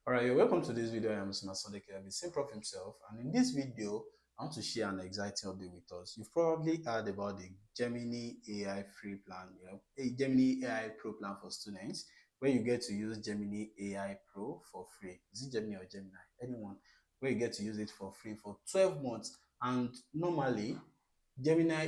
Alright, you're welcome to this video. I am Mr. Sadiq, the same prof himself, and in this video, I want to share an exciting update with us. You've probably heard about the Gemini AI free plan, a Gemini AI Pro plan for students, where you get to use Gemini AI Pro for free. Is it Gemini or Gemini? Anyone, where you get to use it for free for 12 months. And normally, Gemini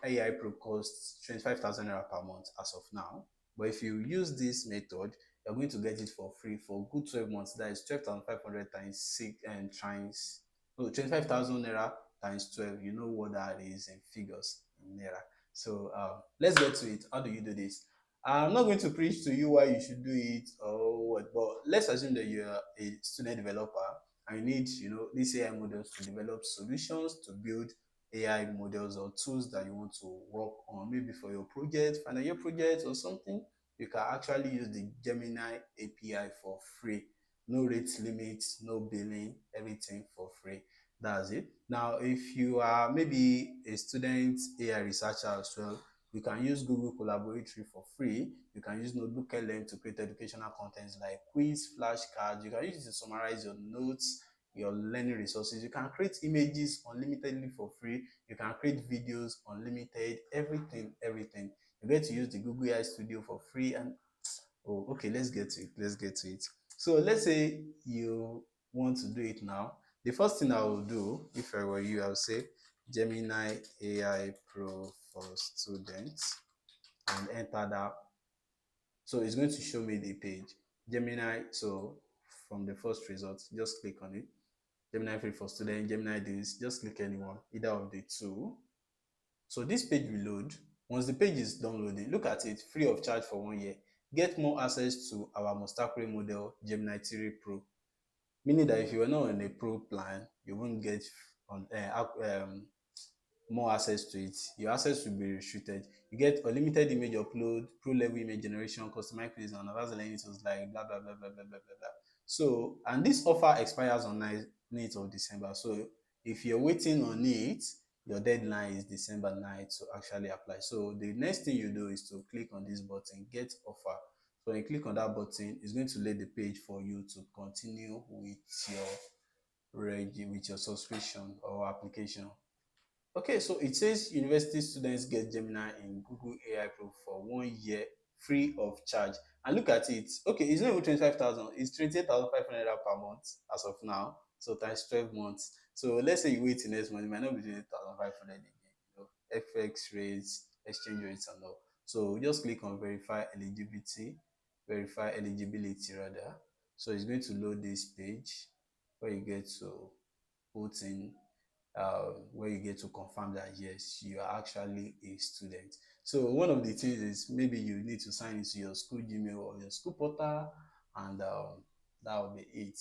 AI Pro costs 25,000 naira per month as of now. But if you use this method, you're going to get it for free for good 12 months. That is 12,500 times 6 and times, no, 25,000 naira times 12. You know what that is in figures in naira. So let's get to it. How do you do this? I'm not going to preach to you why you should do it or what, but let's assume that you're a student developer and you need, these AI models to develop solutions to build AI models or tools that you want to work on, maybe for your project, final year project or something. You can actually use the Gemini API for free. No rate limit, no billing, everything for free. That's it. Now, if you are maybe a student AI researcher as well, you can use Google Collaboratory for free. You can use NotebookLM to create educational contents like quiz, flashcards. You can use it to summarize your notes, your learning resources. You can create images unlimitedly for free. You can create videos unlimited, everything. You get to use the Google AI Studio for free. And oh, okay, let's get to it. So let's say you want to do it now. The first thing I will do, if I were you, I would say Gemini AI Pro for students and enter that. So it's going to show me the page Gemini. So from the first result, just click on it. Gemini free for students, Gemini this, just click anyone, either of the two. So this page will load. Once the page is downloading, look at it, free of charge for 1 year. Get more access to our most accurate model, Gemini 3 Pro. Meaning that if you were not on a Pro plan, you won't get on more access to it. Your access will be restricted. You get unlimited image upload, pro level image generation, customized quiz, and advanced learning tools like blah blah blah blah blah blah blah blah. So, and this offer expires on 9th of December. So, if you're waiting on it, your deadline is December 9th to actually apply. So, the next thing you do is to click on this button, get offer. So, when you click on that button, it's going to lay the page for you to continue with your subscription or application. Okay, so it says university students get Gemini in Google AI Pro for 1 year free of charge. And look at it. Okay, it's not even 25,000, it's 28,500 per month as of now. So times 12 months. So let's say you wait till next month, it might not be 28,500 again. FX rates, exchange rates, and all. So just click on verify eligibility rather. So it's going to load this page where you get to put in where you get to confirm that yes, you are actually a student. So one of the things is maybe you need to sign into your school Gmail or your school portal, and that will be it.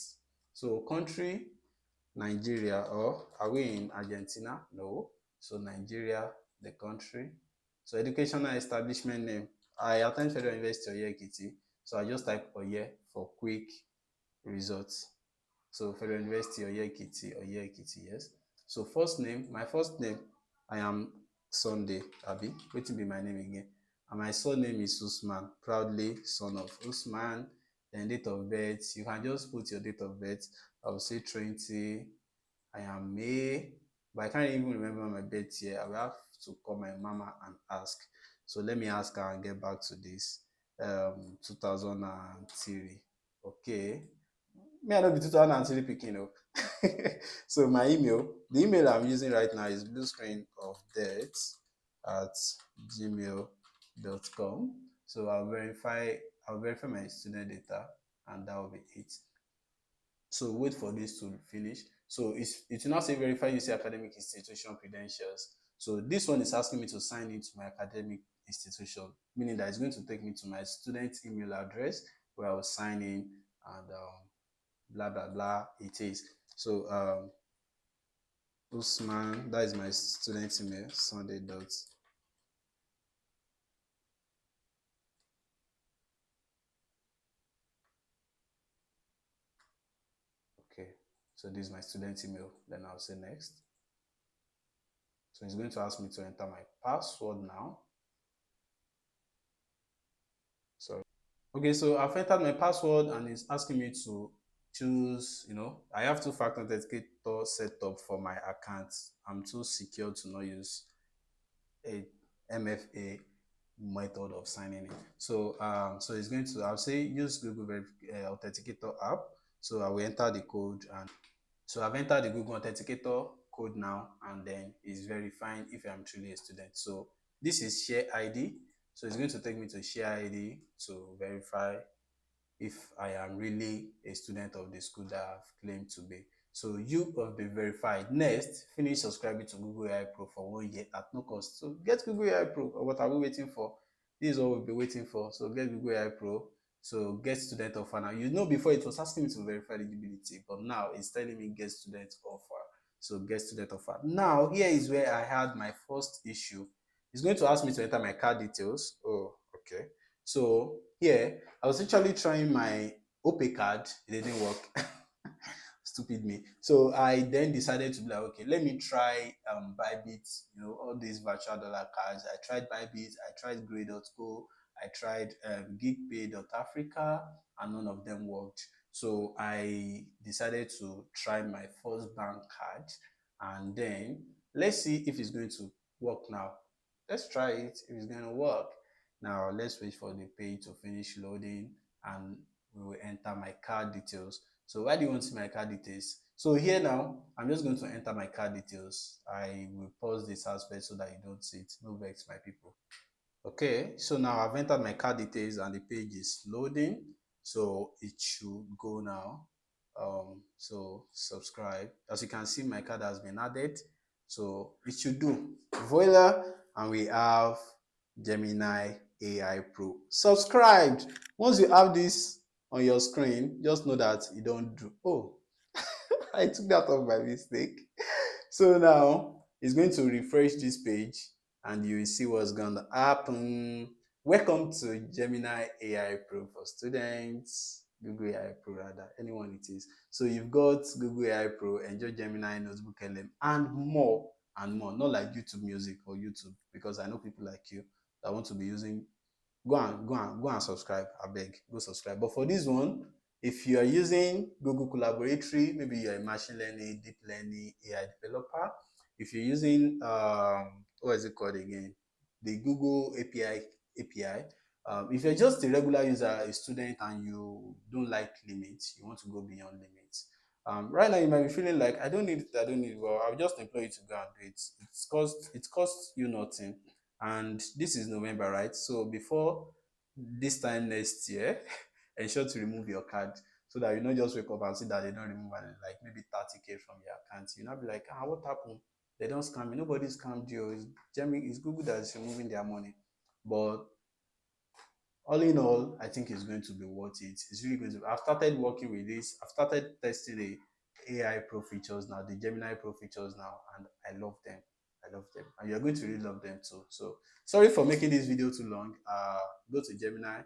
So country, Nigeria, or are we in Argentina? No. So Nigeria, the country. So educational establishment name. I attend Federal University Oye Ekiti, so I just type Oye for quick results. So Federal University Oye Ekiti, yes. So first name, my first name, I am Sunday Abi. Wetin be my name again? And my surname is Usman, proudly son of Usman. Then date of birth, you can just put your date of birth. I will say 20. I am May, but I can't even remember my birth year. I will have to call my mama and ask. So let me ask her and get back to this. 2003. Okay. Me, I know be 2003 picking up. So my email, the email I'm using right now is bluescreen@gmail.com. So I'll verify my student data, and that will be it. So wait for this to finish. So it will now say verify UC academic institution credentials. So this one is asking me to sign into my academic institution, meaning that it's going to take me to my student email address where I will sign in, and blah blah blah it is. So Usman, that is my student email, Sunday dot. Okay, so this is my student email. Then I'll say next. So it's going to ask me to enter my password now. Sorry. Okay, so I've entered my password and it's asking me to choose, I have two-factor authenticator set up for my account. I'm too secure to not use a MFA method of signing in. So it's going to, I'll say use Google Authenticator app. So I will enter the code, and so I've entered the Google Authenticator code now, and then it's verifying if I'm truly a student. So this is share ID. So it's going to take me to share ID to verify if I am really a student of the school that I've claimed to be. So you have been verified. Next, finish subscribing to Google AI Pro for 1 year at no cost. So get Google AI Pro. Or what are we waiting for? This is what we'll be waiting for. So get Google AI Pro. So get student offer now. Before it was asking me to verify eligibility, but now it's telling me get student offer. So get student offer. Now here is where I had my first issue. It's going to ask me to enter my card details. Oh, okay. So here I was actually trying my OPay card. It didn't work. Stupid me. So I then decided to be like, okay, let me try Bybit, all these virtual dollar cards. I tried Bybit, I tried Grey.co, I tried GigPay.Africa, and none of them worked. So I decided to try my first bank card, and then let's see if it's going to work now. Let's try it if it's going to work. Now let's wait for the page to finish loading, and we will enter my card details. So why do you want to see my card details? So here now, I'm just going to enter my card details. I will pause this aspect so that you don't see it. No vex, my people. Okay, so now I've entered my card details and the page is loading. So it should go now. So subscribe. As you can see, my card has been added. So it should do. Voila, and we have Gemini AI Pro subscribed. Once you have this on your screen, just know that you don't do. Oh, I took that off by mistake. So now it's going to refresh this page, and you will see what's going to happen. Welcome to Gemini AI Pro for students, Google AI Pro rather, anyone it is. So you've got Google AI Pro, Enjoy Gemini, NotebookLM, and more and more. Not like YouTube Music or YouTube, because I know people like you that want to be using. Go and subscribe. I beg, go subscribe. But for this one, if you are using Google Collaboratory, maybe you're a machine learning, deep learning, AI developer. If you're using what is it called again? The Google API. If you're just a regular user, a student, and you don't like limits, you want to go beyond limits. Right now you might be feeling like I don't need it. Well, I'll just employ you to go and do it. It costs you nothing. And this is November, right? So before this time next year, ensure to remove your card so that you not just wake up and see that they don't remove it, like maybe 30K from your account. You not be like, what happened? They don't scam me. Nobody scammed you. It's Google that is removing their money. But all in all, I think it's going to be worth it. It's really going to. I've started working with this. I've started testing the AI Pro features now, the Gemini Pro features now, and I love them. I love them, and you're going to really love them too. So sorry for making this video too long. Go to Gemini.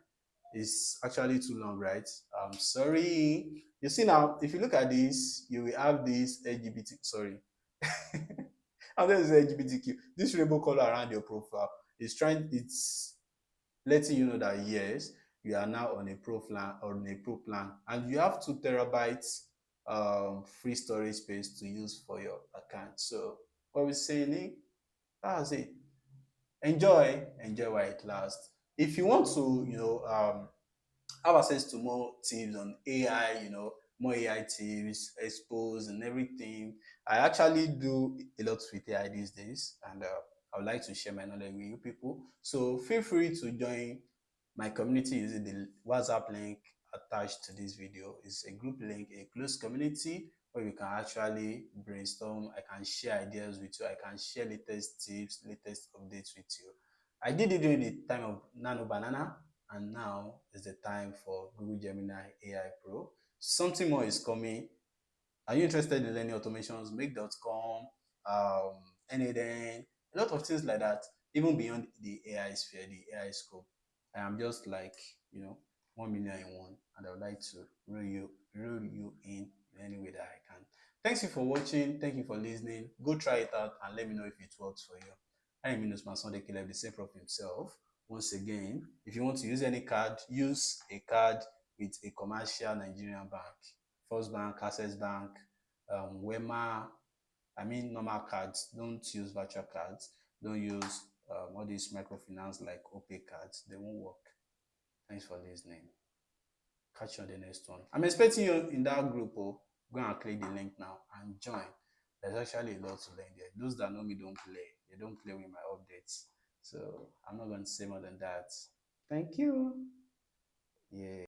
It's actually too long, right? Sorry. You see now, if you look at this, you will have this LGBT. Sorry, and then it's LGBTQ. This rainbow color around your profile is trying. It's letting you know that yes, you are now on a pro plan, and you have 2 terabytes free storage space to use for your account. So what we're saying, that's it. Enjoy while it lasts. If you want to, have access to more tips on AI, more AI tips, expose and everything. I actually do a lot with AI these days, and I would like to share my knowledge with you people. So feel free to join my community using the WhatsApp link attached to this video. It's a group link, a closed community where we can actually brainstorm. I can share ideas with you. I can share latest tips, latest updates with you. I did it during the time of Nano Banana, and now is the time for Google Gemini AI Pro. Something more is coming. Are you interested in learning automations? Make.com, NADN, a lot of things like that, even beyond the AI sphere, the AI scope. I am just like, 1 million in one, and I would like to rule you in any way that I can. Thanks you for watching. Thank you for listening. Go try it out and let me know if it works for you. I am Minus Sunday Caleb, the same prof himself. Once again, if you want to use any card, use a card with a commercial Nigerian bank. First Bank, Access Bank, Wema. I mean, normal cards. Don't use virtual cards. Don't use all these microfinance like OPay cards. They won't work. Thanks for listening. Catch you on the next one. I'm expecting you in that group. Oh, go and click the link now and join. There's actually a lot to learn there. Those that know me don't play. They don't play with my updates. So I'm not going to say more than that. Thank you. Yeah.